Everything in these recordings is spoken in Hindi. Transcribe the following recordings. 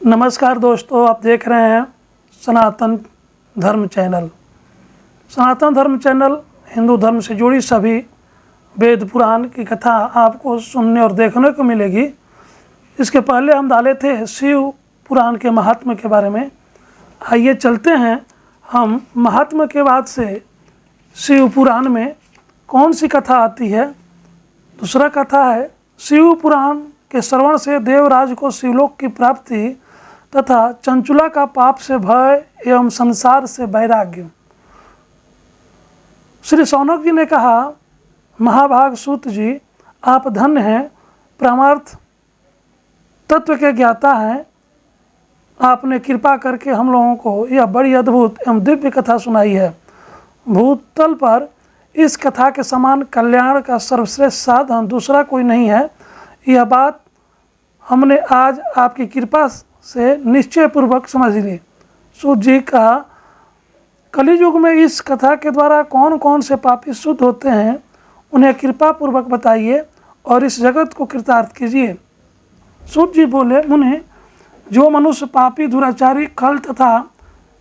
नमस्कार दोस्तों, आप देख रहे हैं सनातन धर्म चैनल। सनातन धर्म चैनल हिंदू धर्म से जुड़ी सभी वेद पुराण की कथा आपको सुनने और देखने को मिलेगी। इसके पहले हम डाले थे शिव पुराण के महात्म्य के बारे में। आइए चलते हैं हम महात्म्य के बाद से शिव पुराण में कौन सी कथा आती है। दूसरा कथा है शिव पुराण के श्रवण से देवराज को शिवलोक की प्राप्ति तथा चंचुला का पाप से भय एवं संसार से वैराग्य। श्री शौनक जी ने कहा, महाभाग सूत जी, आप धन्य हैं, परमार्थ तत्व के ज्ञाता हैं। आपने कृपा करके हम लोगों को यह बड़ी अद्भुत एवं दिव्य कथा सुनाई है। भूतल पर इस कथा के समान कल्याण का सर्वश्रेष्ठ साधन दूसरा कोई नहीं है। यह बात हमने आज आपकी कृपा से निश्चय पूर्वक समझ ली। सूत जी का कलियुग में इस कथा के द्वारा कौन कौन से पापी शुद्ध होते हैं, उन्हें कृपा पूर्वक बताइए और इस जगत को कृतार्थ कीजिए। सूत जी बोले, मुने, जो मनुष्य पापी, दुराचारी, खल तथा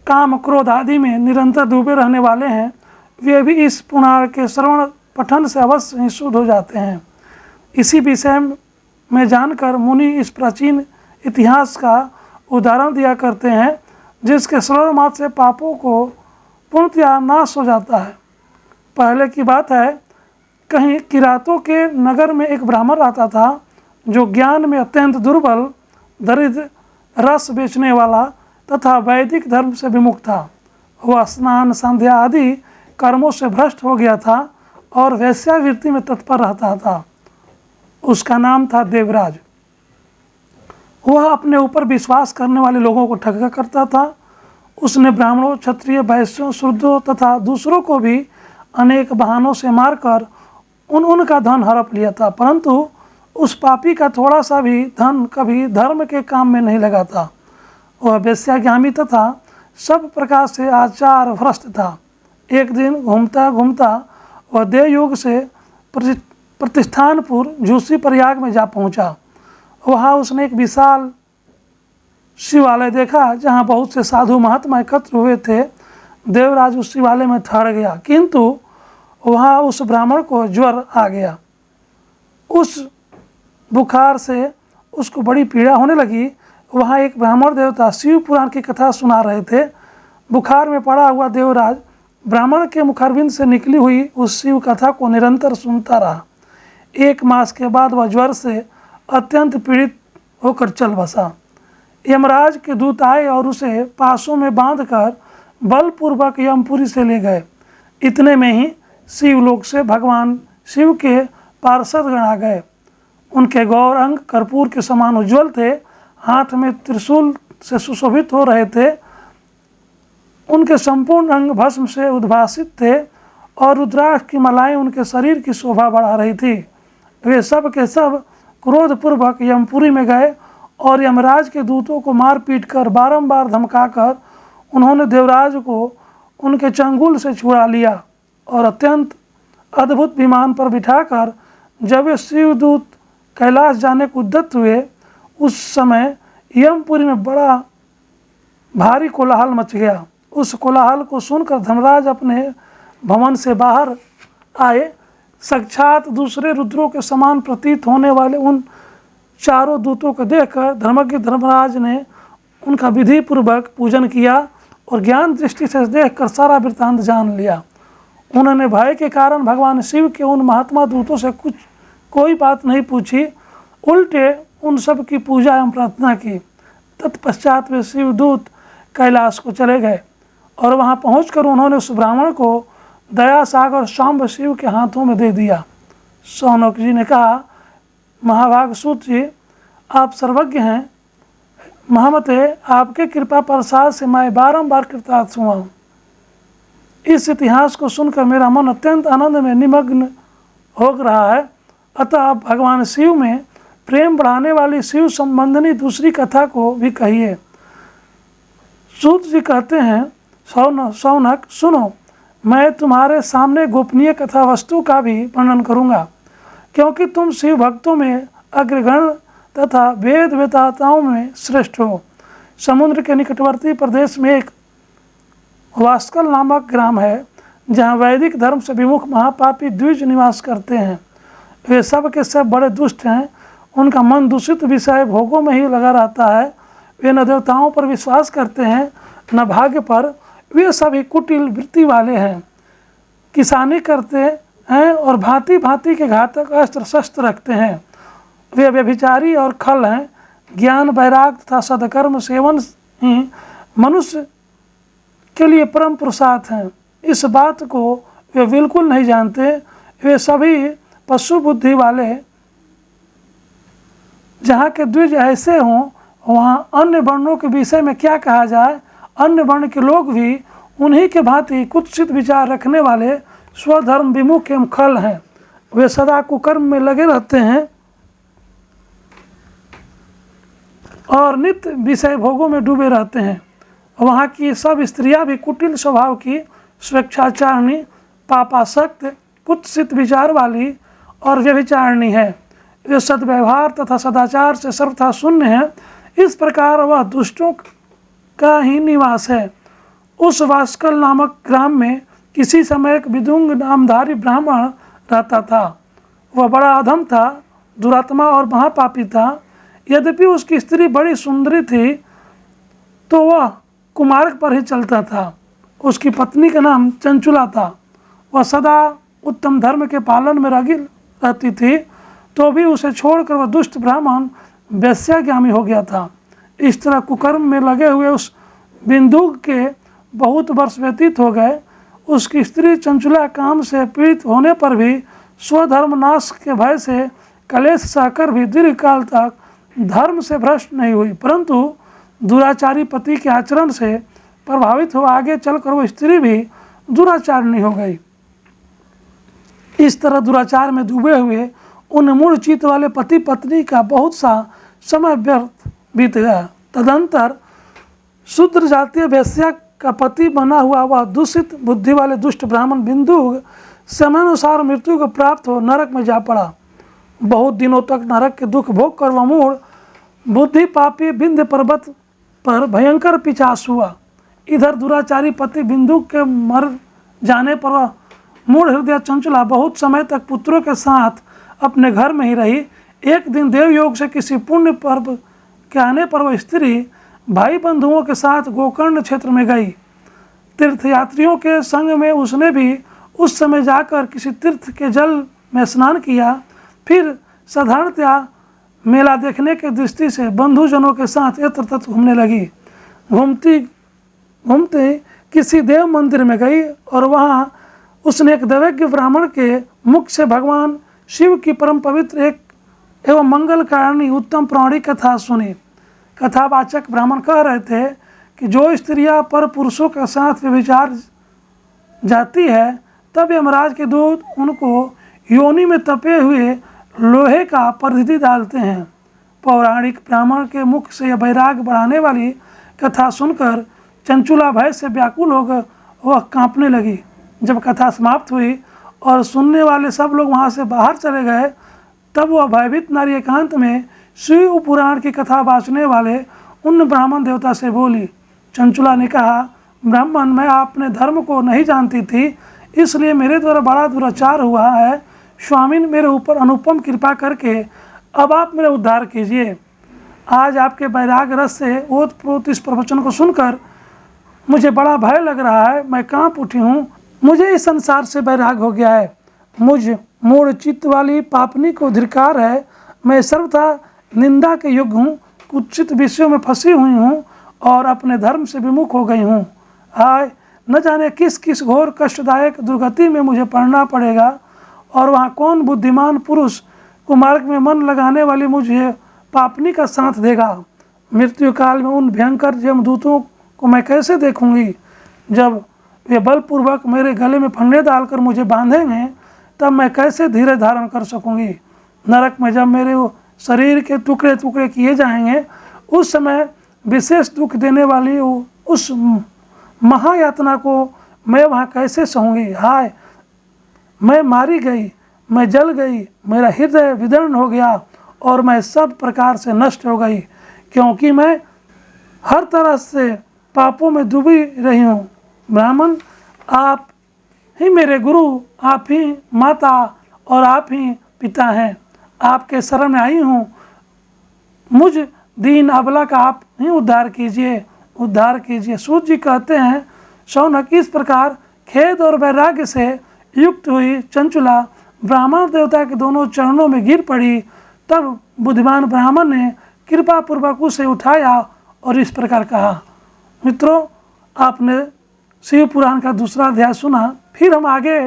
काम क्रोध आदि में निरंतर डूबे रहने वाले हैं, वे भी इस पुराण के श्रवण पठन से अवश्य ही शुद्ध हो जाते हैं। इसी विषय में जानकर मुनि इस प्राचीन इतिहास का उदाहरण दिया करते हैं, जिसके श्रवण मात्र से पापों को पूर्णतया नाश हो जाता है। पहले की बात है, कहीं किरातों के नगर में एक ब्राह्मण रहता था, जो ज्ञान में अत्यंत दुर्बल, दरिद्र, रस बेचने वाला तथा वैदिक धर्म से विमुख था। वह स्नान, संध्या आदि कर्मों से भ्रष्ट हो गया था और वैश्यावृत्ति में तत्पर रहता था। उसका नाम था देवराज। वह अपने ऊपर विश्वास करने वाले लोगों को ठगा करता था। उसने ब्राह्मणों, क्षत्रिय, वैश्यों, शूद्रों तथा दूसरों को भी अनेक बहानों से मारकर उनका धन हड़प लिया था, परंतु उस पापी का थोड़ा सा भी धन कभी धर्म के काम में नहीं लगा था। वह वेश्यागामी तथा सब प्रकार से आचार भ्रष्ट था। एक दिन घूमता घूमता वह देवयोग से प्रतिष्ठानपुर झूसी प्रयाग में जा पहुंचा। वहाँ उसने एक विशाल शिवालय देखा, जहाँ बहुत से साधु महात्मा एकत्र हुए थे। देवराज उस शिवालय में ठहर गया, किंतु वहाँ उस ब्राह्मण को ज्वर आ गया। उस बुखार से उसको बड़ी पीड़ा होने लगी। वहाँ एक ब्राह्मण देवता शिव पुराण की कथा सुना रहे थे। बुखार में पड़ा हुआ देवराज ब्राह्मण के मुखारबिंद से निकली हुई उस शिव कथा को निरंतर सुनता रहा। 1 मास के बाद वह ज्वर से अत्यंत पीड़ित होकर चल बसा। यमराज के दूत आए और उसे पासों में बांधकर बलपूर्वक यमपुरी से ले गए। इतने में ही शिवलोक से भगवान शिव के पार्षदगण आ गए। उनके गौर अंग कर्पूर के समान उज्ज्वल थे, हाथ में त्रिशूल से सुशोभित हो रहे थे। उनके संपूर्ण अंग भस्म से उद्भासित थे और रुद्राक्ष की मालाएं उनके शरीर की शोभा बढ़ा रही थी। वे सब के सब क्रोधपूर्वक यमपुरी में गए और यमराज के दूतों को मार पीट कर बारंबार धमकाकर उन्होंने देवराज को उनके चंगुल से छुड़ा लिया और अत्यंत अद्भुत विमान पर बिठाकर जब वे शिवदूत कैलाश जाने को उद्यत हुए, उस समय यमपुरी में बड़ा भारी कोलाहल मच गया। उस कोलाहल को सुनकर धर्मराज अपने भवन से बाहर आए। साक्षात दूसरे रुद्रों के समान प्रतीत होने वाले उन चारों दूतों को देखकर धर्मज्ञ धर्मराज ने उनका विधि पूर्वक पूजन किया और ज्ञान दृष्टि से देखकर सारा वृत्तांत जान लिया। उन्होंने भय के कारण भगवान शिव के उन महात्मा दूतों से कोई बात नहीं पूछी, उल्टे उन सब की पूजा एवं प्रार्थना की। तत्पश्चात वे शिवदूत कैलाश को चले गए और वहां पहुंचकर उन्होंने उस ब्राह्मण को दया सागर शांब शिव के हाथों में दे दिया। शौनक जी ने कहा, महाभाग सूत जी, आप सर्वज्ञ हैं। महामते, आपके कृपा प्रसाद से मैं बारंबार कृतार्थ हुआ हूँ। इस इतिहास को सुनकर मेरा मन अत्यंत आनंद में निमग्न हो रहा है। अतः आप भगवान शिव में प्रेम बढ़ाने वाली शिव संबंधनी दूसरी कथा को भी कहिए। सूत जी कहते हैं, शौनक सुनो, मैं तुम्हारे सामने गोपनीय कथा वस्तु का भी वर्णन करूँगा, क्योंकि तुम शिव भक्तों में अग्रगण तथा वेद वेदाताओं में श्रेष्ठ हो। समुद्र के निकटवर्ती प्रदेश में एक वास्कल नामक ग्राम है, जहाँ वैदिक धर्म से विमुख महापापी द्विज निवास करते हैं। वे सब के सब बड़े दुष्ट हैं। उनका मन दूषित विषय भोगों में ही लगा रहता है। वे न देवताओं पर विश्वास करते हैं न भाग्य पर। वे सभी कुटिल वृत्ति वाले हैं, किसानी करते हैं और भांति भांति के घातक अस्त्र शस्त्र रखते हैं। वे व्यभिचारी और खल हैं। ज्ञान, वैराग तथा सदकर्म सेवन ही मनुष्य के लिए परम पुरुषार्थ हैं। इस बात को वे बिल्कुल नहीं जानते। वे सभी पशु बुद्धि वाले। जहाँ के द्विज ऐसे हों, वहाँ अन्य वर्णों के विषय में क्या कहा जाए। अन्य वर्ण के लोग भी उन्हीं के भांति कुत्सित विचार रखने वाले स्वधर्म विमुख एवं खल हैं। वे सदा कुकर्म में लगे रहते हैं और नित्य विषय भोगों में डूबे रहते हैं। वहाँ की सब स्त्रियां भी कुटिल स्वभाव की, स्वेच्छाचारिणी, पापासक्त, कुत्सित विचार वाली और व्यभिचारिणी है। वे सद्व्यवहार तथा सदाचार से सर्वथा शून्य है। इस प्रकार वह दुष्टों का ही निवास है। उस वास्कल नामक ग्राम में किसी समय एक विदुंग नामधारी ब्राह्मण रहता था। वह बड़ा अधम था, दुरात्मा और महापापी था। यद्यपि उसकी स्त्री बड़ी सुंदरी थी, तो वह कुमार्ग पर ही चलता था। उसकी पत्नी का नाम चंचुला था। वह सदा उत्तम धर्म के पालन में लगी रहती थी, तो भी उसे छोड़कर वह दुष्ट ब्राह्मण वैश्यागामी हो गया था। इस तरह कुकर्म में लगे हुए उस बिंदु के बहुत वर्ष व्यतीत हो गए। उसकी स्त्री चंचुला काम से पीड़ित होने पर भी स्वधर्म नाश के भय से कलेश सहकर भी दीर्घ काल तक धर्म से भ्रष्ट नहीं हुई, परंतु दुराचारी पति के आचरण से प्रभावित हो आगे चलकर वो स्त्री भी दुराचारिणी हो गई। इस तरह दुराचार में डूबे हुए उन मूढ़ चित्त वाले पति पत्नी का बहुत सा समय व्यर्थ बीत गया। तदंतर शूद्र जातीय वैश्या का पति बना हुआ वह दूषित बुद्धि वाले दुष्ट ब्राह्मण बिंदु समयानुसार मृत्यु को प्राप्त हो नरक में जा पड़ा। बहुत दिनों तक नरक के दुख भोग कर वह मूढ़ बुद्धि पापी विंध्य पर्वत पर भयंकर पिशाच हुआ। इधर दुराचारी पति बिंदु के मर जाने पर वह मूढ़ हृदय चंचुला बहुत समय तक पुत्रों के साथ अपने घर में ही रही। एक दिन देवयोग से किसी पुण्य पर्व के आने पर वह स्त्री भाई बंधुओं के साथ गोकर्ण क्षेत्र में गई। तीर्थयात्रियों के संग में उसने भी उस समय जाकर किसी तीर्थ के जल में स्नान किया। फिर साधारणतया मेला देखने की दृष्टि से बंधुजनों के साथ यत्र तत्र घूमने लगी। घूमती घूमते किसी देव मंदिर में गई और वहाँ उसने एक दैवज्ञ ब्राह्मण के मुख से भगवान शिव की परम पवित्र एक एवं मंगलकारिणी उत्तम पुराणी कथा सुनी। कथावाचक ब्राह्मण कह रहे थे कि जो स्त्रियां पर पुरुषों के साथ व्यभिचार जाती है, तब यमराज के दूत उनको योनि में तपे हुए लोहे का परिधि डालते हैं। पौराणिक ब्राह्मण के मुख से यह वैराग बढ़ाने वाली कथा सुनकर चंचुला भय से व्याकुल होकर वह कांपने लगी। जब कथा समाप्त हुई और सुनने वाले सब लोग वहाँ से बाहर चले गए, तब वह भयभीत नारी एकांत में शिव पुराण की कथा बाँचने वाले उन ब्राह्मण देवता से बोली। चंचुला ने कहा, ब्राह्मण, मैं अपने धर्म को नहीं जानती थी, इसलिए मेरे द्वारा बड़ा दुराचार हुआ है। स्वामी ने मेरे ऊपर अनुपम कृपा करके अब आप मेरा उद्धार कीजिए। आज आपके वैराग रस से ओतप्रोत इस प्रवचन को सुनकर मुझे बड़ा भय लग रहा है। मैं कांप उठी हूँ। मुझे इस संसार से वैराग हो गया है। मुझ मूढ़ चित्त वाली पापनी को धिक्कार है। मैं सर्वथा निंदा के योग्य हूँ, कुत्सित विषयों में फंसी हुई हूँ और अपने धर्म से विमुख हो गई हूँ। हाय, न जाने किस किस घोर कष्टदायक दुर्गति में मुझे पड़ना पड़ेगा और वहाँ कौन बुद्धिमान पुरुष कुमार्ग में मन लगाने वाली मुझे पापनी का साथ देगा। मृत्यु काल में उन भयंकर यमदूतों को मैं कैसे देखूंगी। जब वे बलपूर्वक मेरे गले में फंदे डालकर मुझे बांधेंगे, तब मैं कैसे धीरे धारण कर सकूंगी। नरक में जब मेरे शरीर के टुकड़े टुकड़े किए जाएंगे, उस समय विशेष दुख देने वाली उस महायातना को मैं वहाँ कैसे सहूँगी। हाय, मैं मारी गई, मैं जल गई, मेरा हृदय विदीर्ण हो गया और मैं सब प्रकार से नष्ट हो गई, क्योंकि मैं हर तरह से पापों में डूबी रही हूँ। ब्राह्मण, आप ही मेरे गुरु, आप ही माता और आप ही पिता हैं। आपके शरण में आई हूँ, मुझ दीन अबला का आप ही उद्धार कीजिए, उद्धार कीजिए। सूत जी कहते हैं, शौनक, इस प्रकार खेद और वैराग्य से युक्त हुई चंचुला ब्राह्मण देवता के दोनों चरणों में गिर पड़ी। तब बुद्धिमान ब्राह्मण ने कृपा पूर्वक उसे उठाया और इस प्रकार कहा। मित्रों, आपने शिव पुराण का दूसरा अध्याय सुना। फिर हम आगे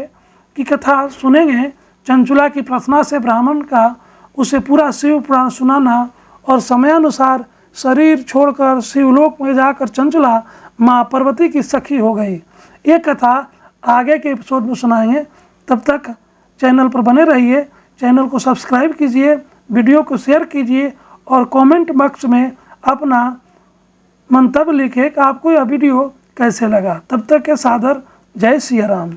की कथा सुनेंगे। चंचुला की प्रार्थना से ब्राह्मण का उसे पूरा शिव पुराण सुनाना और समयानुसार शरीर छोड़कर शिवलोक में जाकर चंचुला माँ पार्वती की सखी हो गई। ये कथा आगे के एपिसोड में सुनाएंगे। तब तक चैनल पर बने रहिए। चैनल को सब्सक्राइब कीजिए, वीडियो को शेयर कीजिए और कमेंट बॉक्स में अपना मंतव्य लिखे कि आपको यह वीडियो कैसे लगा। तब तक के सादर जय सिया राम।